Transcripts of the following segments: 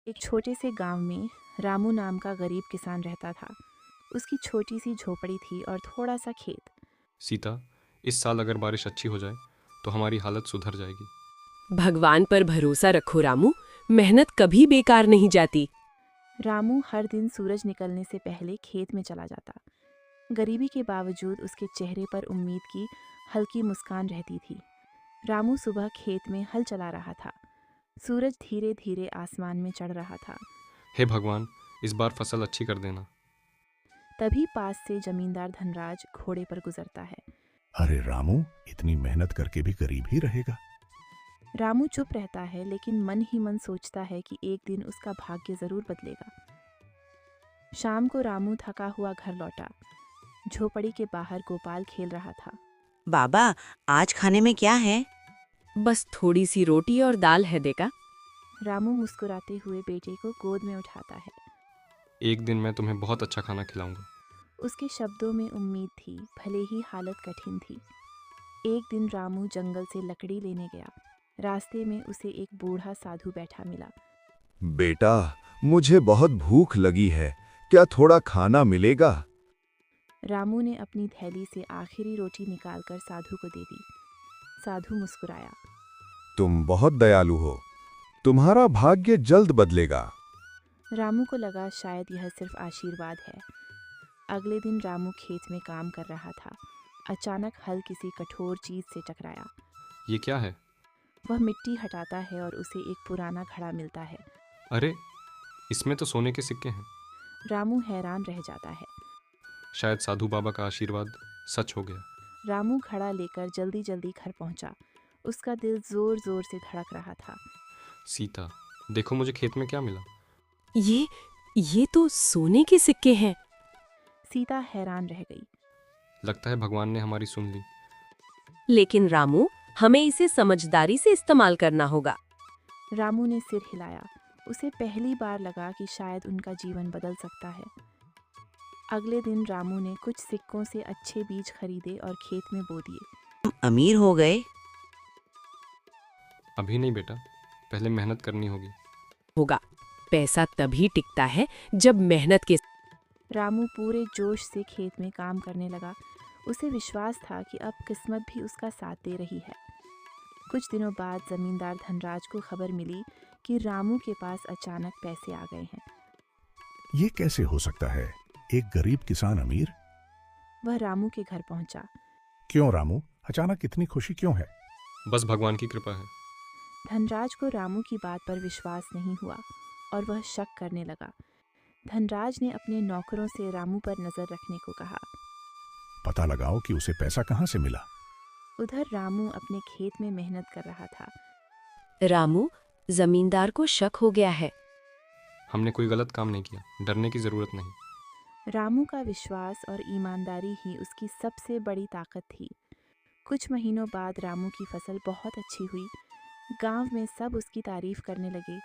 एक छोटे से गांव में रामू नाम का गरीब किसान रहता था। उसकी छोटी सी झोपड़ी थी और थोड़ा सा खेत। सीता, इस साल अगर बारिश अच्छी हो जाए तो हमारी हालत सुधर जाएगी। भगवान पर भरोसा रखो रामू, मेहनत कभी बेकार नहीं जाती। रामू हर दिन सूरज निकलने से पहले खेत में चला जाता। गरीबी के बावजूद उसके चेहरे पर उम्मीद की हल्की मुस्कान रहती थी। रामू सुबह खेत में हल चला रहा था। सूरज धीरे धीरे आसमान में चढ़ रहा था। हे भगवान, इस बार फसल अच्छी कर देना। तभी पास से जमींदार धनराज घोड़े पर गुजरता है। अरे रामू, इतनी मेहनत करके भी गरीब ही रहेगा। रामू चुप रहता है, लेकिन मन ही मन सोचता है कि एक दिन उसका भाग्य जरूर बदलेगा। शाम को रामू थका हुआ घर लौटा। झोपड़ी के बाहर गोपाल खेल रहा था। बाबा, आज खाने में क्या है? बस थोड़ी सी रोटी और दाल है देखा। रामू मुस्कुराते हुए बेटे को गोद में उठाता है। एक दिन मैं तुम्हें बहुत अच्छा खाना खिलाऊंगा। उसके शब्दों में उम्मीद थी, भले ही हालत कठिन थी। एक दिन रामू जंगल से लकड़ी लेने गया। रास्ते में उसे एक बूढ़ा साधु बैठा मिला। बेटा, मुझे बहुत भूख लगी है, क्या थोड़ा खाना मिलेगा? रामू ने अपनी थैली से आखिरी रोटी निकालकर साधु को दे दी। साधु मुस्कुराया। तुम बहुत दयालु हो, तुम्हारा भाग्य जल्द बदलेगा। रामू को लगा शायद यह सिर्फ आशीर्वाद है। अगले दिन रामू खेत में काम कर रहा था। अचानक हल किसी कठोर चीज से टकराया। ये क्या है? वह मिट्टी हटाता है और उसे एक पुराना घड़ा मिलता है। अरे, इसमें तो सोने के सिक्के हैं। रामू हैरान रह जाता है। शायद साधु बाबा का आशीर्वाद सच हो गया। रामू घड़ा लेकर जल्दी जल्दी घर पहुंचा। उसका दिल जोर जोर से धड़क रहा था। सीता, देखो मुझे खेत में क्या मिला। ये तो सोने के सिक्के हैं। सीता हैरान रह गई। लगता है भगवान ने हमारी सुन ली। लेकिन रामू, हमें इसे समझदारी से इस्तेमाल करना होगा। रामू ने सिर हिलाया। उसे पहली बार लगा कि शायद उनका जीवन बदल सकता है। अगले दिन रामू ने कुछ सिक्कों से अच्छे बीज खरीदे और खेत में बो दिए। हम अमीर हो गए। अभी नहीं बेटा, पहले मेहनत करनी होगी। पैसा तभी टिकता है जब मेहनत के। रामू पूरे जोश से खेत में काम करने लगा। उसे विश्वास था कि अब किस्मत भी उसका साथ दे रही है। कुछ दिनों बाद जमींदार धनराज को खबर मिली कि रामू के पास अचानक पैसे आ गए हैं। ये कैसे हो सकता है? एक गरीब किसान अमीर? वह रामू के घर पहुंचा। क्यों रामू, अचानक इतनी खुशी क्यों है? बस भगवान की कृपा है। धनराज को रामू की बात पर विश्वास नहीं हुआ और वह शक करने लगा। धनराज ने अपने नौकरों से रामू पर नजर रखने को कहा। पता लगाओ कि उसे पैसा कहाँ से मिला। उधर रामू अपने खेत में मेहनत कर रहा था। रामू, जमींदार को शक हो गया है। हमने कोई गलत काम नहीं किया, डरने की जरूरत नहीं। रामू का विश्वास और ईमानदारी ही उसकी सबसे बड़ी ताकत थी। कुछ महीनों बाद रामू की फसल बहुत अच्छी हुई। गांव में सब उसकी तारीफ करने लगे।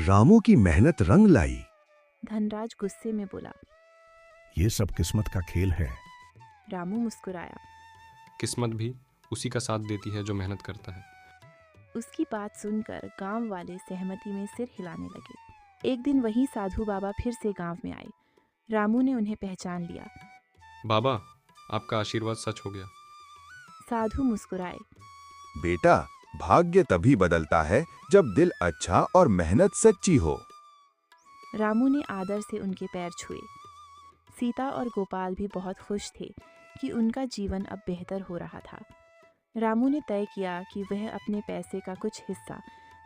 रामू की मेहनत रंग लाई। धनराज गुस्से में बोला। ये सब किस्मत का खेल है। रामू मुस्कुराया। किस्मत भी उसी का साथ देती है जो मेहनत करता है। उसकी बात सुनकर गांव वाले सहमति में सिर हिलाने लगे। एक दिन वही साधु बाबा फिर से गांव में आए। रामू ने उन्हें पहचान लिया। बाबा, आपका आशीर्वाद सच हो गया। साधु मुस्कुराए। बेटा, भाग्य तभी बदलता है जब दिल अच्छा और मेहनत सच्ची हो। रामू ने आदर से उनके पैर छुए। सीता और गोपाल भी बहुत खुश थे कि उनका जीवन अब बेहतर हो रहा था। रामू ने तय किया कि वह अपने पैसे का कुछ हिस्सा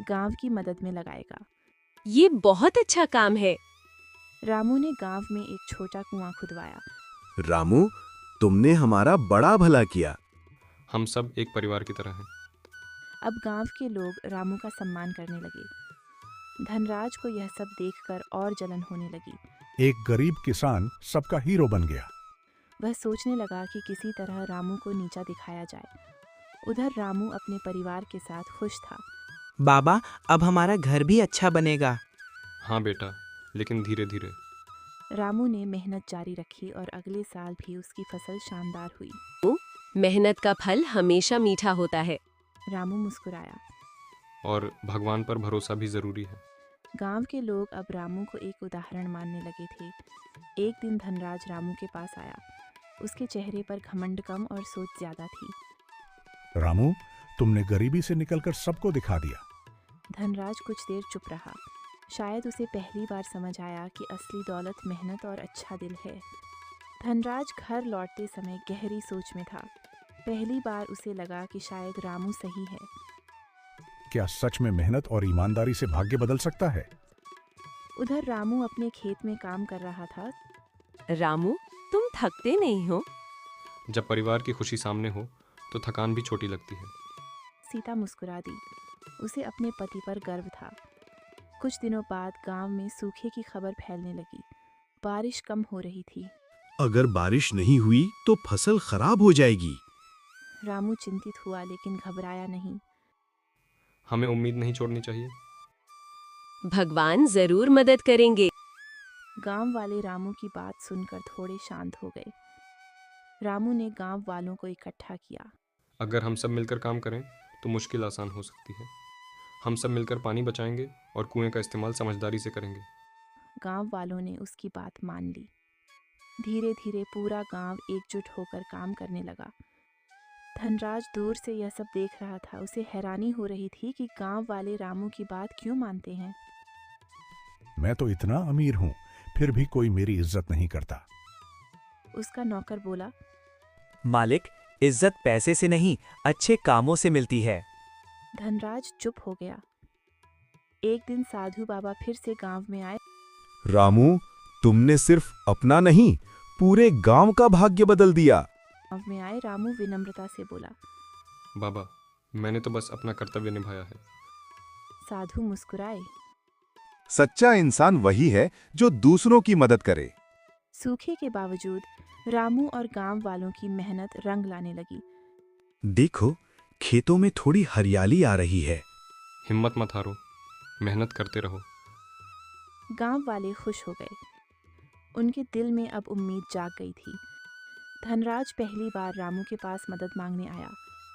गांव की मदद में लगाएगा। ये बहुत अच्छा काम है। रामू ने गांव में एक छोटा कुआं खुदवाया। रामू, तुमने हमारा बड़ा भला किया। हम सब एक परिवार की तरह हैं। अब गांव के लोग रामू का सम्मान करने लगे। धनराज को यह सब देखकर और जलन होने लगी। एक गरीब किसान सबका हीरो बन गया। वह सोचने लगा कि किसी तरह रामू को नीचा दिखाया जाए। उधर रामू अपने परिवार के साथ खुश था। बाबा, अब हमारा घर भी अच्छा बनेगा। हाँ बेटा, लेकिन धीरे धीरे। रामू ने मेहनत जारी रखी और अगले साल भी उसकी फसल शानदार हुई। मेहनत का फल हमेशा मीठा होता है। रामू मुस्कुराया। और भगवान पर भरोसा भी जरूरी है। गांव के लोग अब रामू को एक उदाहरण मानने लगे थे। एक दिन धनराज रामू के पास आया। उसके चेहरे पर घमंड कम और सोच ज्यादा थी। रामू, तुमने गरीबी से निकलकर सबको दिखा दिया। धनराज कुछ देर चुप रहा। शायद उसे पहली बार समझ आया कि असली दौलत मेहनत और अच्छा दिल है। धनराज घर लौटते समय गहरी सोच में था। पहली बार उसे लगा कि शायद रामू सही है। क्या सच में मेहनत और ईमानदारी से भाग्य बदल सकता है? उधर रामू अपने खेत में काम कर रहा था। रामू, तुम थकते नहीं हो? जब परिवार की खुशी सामने हो तो थकान भी छोटी लगती है। सीता मुस्कुरा दी। उसे अपने पति पर गर्व था। कुछ दिनों बाद गांव में सूखे की खबर फैलने लगी। बारिश कम हो रही थी। अगर बारिश नहीं हुई तो फसल खराब हो जाएगी। रामू चिंतित हुआ लेकिन घबराया नहीं। हमें उम्मीद नहीं छोड़नी चाहिए। भगवान जरूर मदद करेंगे। गांव वाले रामू की बात सुनकर थोड़े शांत हो गए। रामू ने गांव वालों को इकट्ठा किया। अगर हम सब मिलकर काम करें तो मुश्किल आसान हो सकती है। हम सब मिलकर पानी बचाएंगे और कुएं का इस्तेमाल समझदारी से करेंगे। गांव वालों ने उसकी बात मान ली। धीरे धीरे पूरा गांव एकजुट होकर काम करने लगा। धनराज दूर से यह सब देख रहा था। उसे हैरानी हो रही थी कि गांव वाले रामू की बात क्यों मानते हैं। मैं तो इतना अमीर हूँ, फिर भी कोई मेरी इज्जत नहीं करता। उसका नौकर बोला। मालिक, इज्जत पैसे से नहीं, अच्छे कामों से मिलती है। धनराज चुप हो गया। एक दिन साधु बाबा फिर से गांव में आए। रामू, तुमने सिर्फ अपना नहीं, पूरे गांव का भाग्य बदल दिया। गांव में आए रामू विनम्रता से बोला। बाबा, मैंने तो बस अपना कर्तव्य निभाया है। साधु मुस्कुराए। सच्चा इंसान वही है जो दूसरों की मदद करे। सूखे के बावजूद रामू और गांव वालों की मेहनत रंग लाने लगी। देखो, खेतों में थोड़ी हरियाली आ रही है। हिम्मत मत हारो, मेहनत करते रहो। गांव वाले खुश हो गए। उनके दिल में अब उम्मीद जाग गई थी। धनराज पहली बार रामू के पास मदद मांगने आया।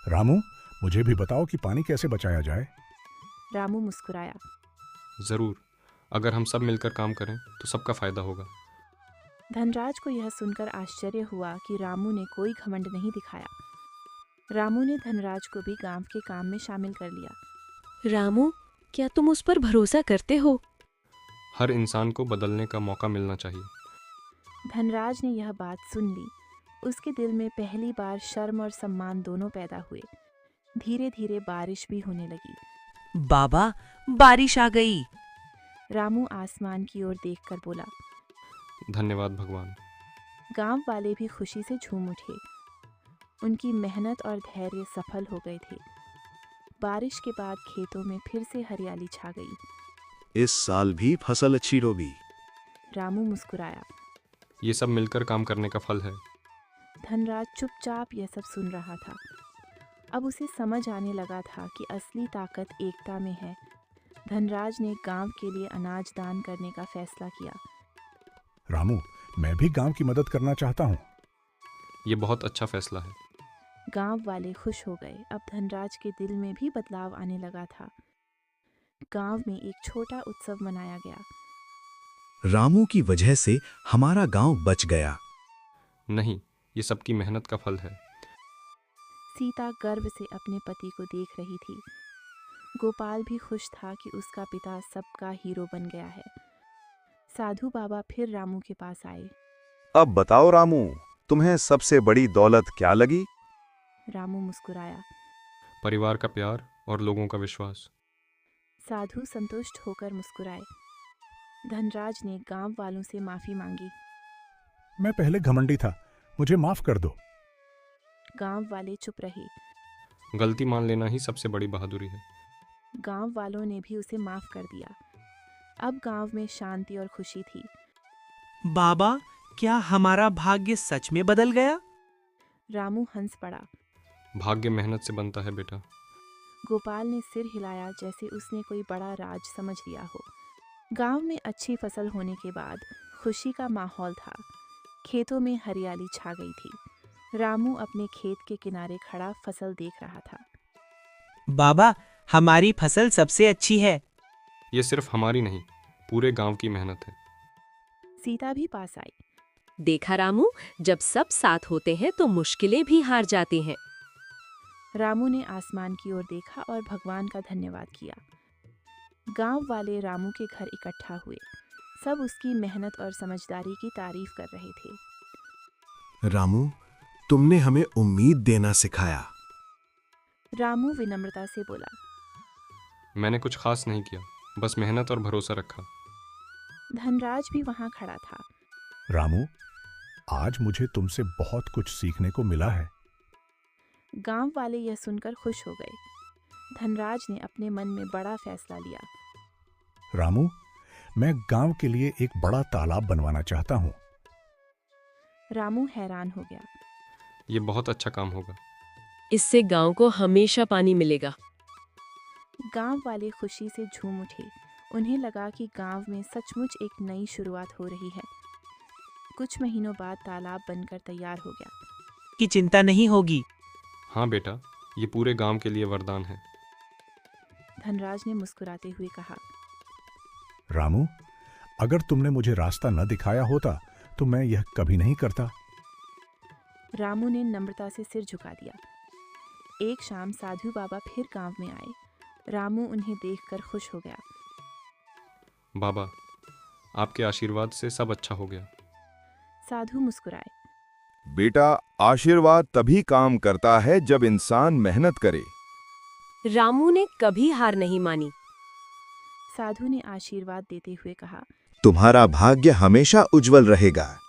रामू, मुझे भी बताओ कि पानी कैसे बचाया जाए। रामू मुस्कुराया। जरूर, अगर हम सब मिलकर काम करें तो सबका फायदा होगा। धनराज को यह सुनकर आश्चर्य हुआ कि रामू ने कोई घमंड नहीं दिखाया। रामू ने धनराज को भी गांव के काम में शामिल कर लिया। रामू, क्या तुम उस पर भरोसा करते हो? हर इंसान को बदलने का मौका मिलना चाहिए। धनराज ने यह बात सुन ली। उसके दिल में पहली बार शर्म और सम्मान दोनों पैदा हुए। धीरे धीरे बारिश भी होने लगी। बाबा, बारिश आ गई। रामू आसमान की ओर देखकर बोला। धन्यवाद भगवान। गांव वाले भी खुशी से झूम उठे। उनकी मेहनत और धैर्य सफल हो गए थे। बारिश के बाद खेतों में फिर से हरियाली छा गई। इस साल भी फसल अच्छी होगी। रामू मुस्कुराया। ये सब मिलकर काम करने का फल है। धनराज चुपचाप यह सब सुन रहा था। अब उसे समझ आने लगा था कि असली ताकत एकता में है। धनराज ने गांव के लिए अनाज दान करने का फैसला किया। रामू, मैं भी गांव की मदद करना चाहता हूँ। ये बहुत अच्छा फैसला है। गांव वाले खुश हो गए। अब धनराज के दिल में भी बदलाव आने लगा था। गांव में एक छोटा उत्सव मनाया गया। रामू की वजह से हमारा गांव बच गया। नहीं, ये सबकी मेहनत का फल है। सीता गर्व से अपने पति को देख रही थी। गोपाल भी खुश था कि उसका पिता सबका हीरो बन गया है। साधु बाबा फिर रामू के पास आए। अब बताओ रामू, तुम्हें सबसे बड़ी दौलत क्या लगी? रामू मुस्कुराया। परिवार का प्यार और लोगों का विश्वास। साधु संतुष्ट होकर मुस्कुराए। धनराज ने गांव वालों से माफी मांगी। मैं पहले घमंडी था, मुझे माफ कर दो। गांव वाले चुप रहे। गलती मान लेना ही सबसे बड़ी बहादुरी है। गांव वालों ने भी उसे माफ कर दिया। अब गांव में शांति और खुशी थी। बाबा, क्या हमारा भाग्य सच में बदल गया? रामू हंस पड़ा। भाग्य मेहनत से बनता है बेटा। गोपाल ने सिर हिलाया जैसे उसने कोई बड़ा राज समझ लिया हो। गांव में अच्छी फसल होने के बाद खुशी का माहौल था। खेतों में हरियाली छा गई थी। रामू अपने खेत के किनारे खड़ा फसल देख रहा था। बाबा, हमारी फसल सबसे अच्छी है। ये सिर्फ हमारी नहीं, पूरे गांव की मेहनत है। सीता भी पास आई। देखा रामू, जब सब साथ होते हैं तो मुश्किलें भी हार जाती हैं। रामू ने आसमान की ओर देखा और भगवान का धन्यवाद किया। गांव वाले रामू के घर इकट्ठा हुए। सब उसकी मेहनत और समझदारी की तारीफ कर रहे थे। रामू, तुमने हमें उम्मीद देना सिखाया। रामू विनम्रता से बोला। मैंने कुछ खास नहीं किया, बस मेहनत और भरोसा रखा। धनराज भी वहां खड़ा था। रामू, आज मुझे तुमसे बहुत कुछ सीखने को मिला है। गांव वाले यह सुनकर खुश हो गए। धनराज ने अपने मन में बड़ा फैसला लिया। रामू, मैं गांव के लिए एक बड़ा तालाब बनवाना चाहता हूँ। रामू हैरान हो गया। ये बहुत अच्छा काम होगा। इससे गांव को हमेशा पानी मिलेगा। गांव वाले खुशी से झूम उठे। उन्हें लगा कि गांव में सचमुच एक नई शुरुआत हो रही है। कुछ महीनों बाद तालाब बनकर तैयार हो गया। की चिंता नहीं होगी। हाँ बेटा, ये पूरे गांव के लिए वरदान है। धनराज ने मुस्कुराते हुए कहा। रामू, अगर तुमने मुझे रास्ता न दिखाया होता तो मैं यह कभी नहीं करता। रामू ने नम्रता से सिर झुका दिया। एक शाम साधु बाबा फिर गांव में आए। रामू उन्हें देखकर खुश हो गया। बाबा, आपके आशीर्वाद से सब अच्छा हो गया। साधु मुस्कुराए। बेटा, आशीर्वाद तभी काम करता है जब इंसान मेहनत करे। रामू ने कभी हार नहीं मानी। साधु ने आशीर्वाद देते हुए कहा। तुम्हारा भाग्य हमेशा उज्जवल रहेगा।